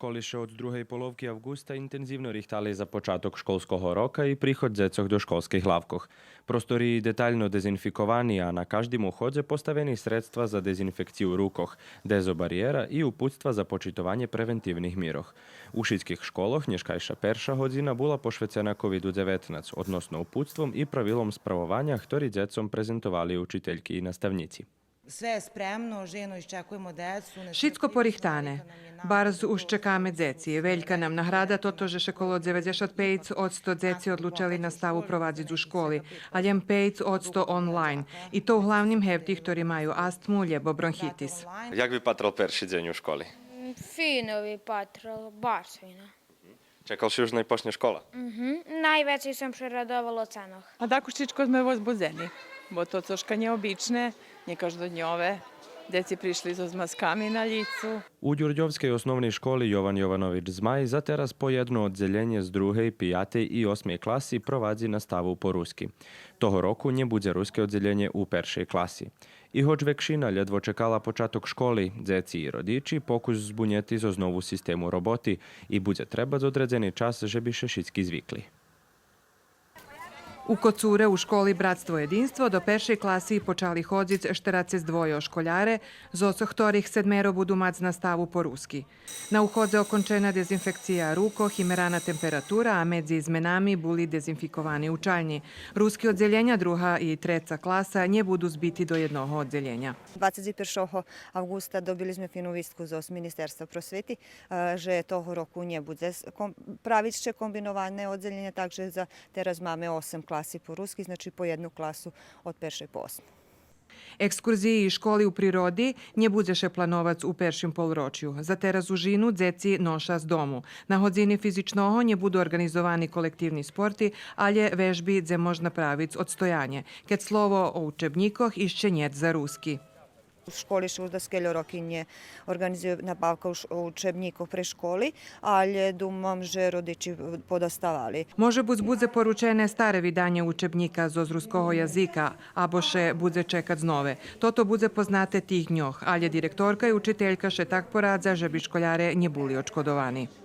školy še od druhej polovky avgusta intenzívno richtali za počátok školského roka i príchod dzecoch do školských hlavkoch. Prostory detaľno dezinfikovaní a na každým uchodze postavení sredstva za dezinfekciu rúkoch, dezobariéra i uputstva za počitovanie preventívnych míroch. U všetkých školoch dneškajša perša hodina bola pošvecená COVID-19 odnosno uputstvom i pravilom spravovania, ktorý dzecom prezentovali učiteľky i nastavníci. Šitko porihtane. Bardzo už čekáme dzeci. Veljka nam nahrada toto, že še kolo 95% dzeci odlučili nastavu prowadzić u školi, a jem 5% online. I to u hlavnim hevtih, ktorí majú astmu, ljebo bronhitis. Jak vypatral perší deň u školy? Fino vypatral, baš fino. Čekal si už najpočne škola? Najveći sam preradovala ocenah. A tako všetko sme возбудзeni, bo to troška neobične, nie každodnjove. Deci prišli so zmaskami na licu. U Ďurďovskej osnovnej školy Jovan Jovanovič Zmaj za teraz po jedno oddelenie z 2., 5. i 8. klasy provádzi nastavu po rusky. Toho roku nebude ruské oddelenie u 1. klasy. I hoč väčšina ledvo čekala počatok školy, dzeci i rodiči pokus zbunjeti zo znovu systému roboty i bude trebať odredzený čas, že by še všetky zvykli. U Kocure u školi Bratstvo jedinstvo do 1. klasi počali chodzić 42 školjare, z ktorých 7 budu mať nastavu po ruski. Na uchodze okončena dezinfekcija rukoh i merana temperatura, a medzi izmenami buli dezinfikovani učaljni. Ruski oddeljenja 2. i 3. klasa nje budu zbiti do jednoho oddeljenja. 21. августа dobili sme finu vistku z Ministerstva prosveti, že toho roku nje bude pravić će kombinovane oddeljenja, takže za teraz máme 8 klasi po ruski, znači po jednu klasu od 1. po 8. Ekskurziji i školi u prirodi nje bude še planovac u peršim polročju. Za teraz u žinu dzeci noša z domu. Na hodzini fizičnoho nje budu organizovani kolektivni sporti, alje vežbi dze možna pravic odstojanje. Keď slovo o učebnikoh išće njet za ruski. V školi še už skeljo rokinje organizuje nabavka učebnikov pre školi, ali думам, že rodiči podostavali. Može bude poručene stare vidanje učebnika z ruskого jazika, abo še bude čekat znove. Toto bude poznate tih dnjoh, ali direktorka i učiteljka še tak poradza, že bi školjare nje buli očkodovani.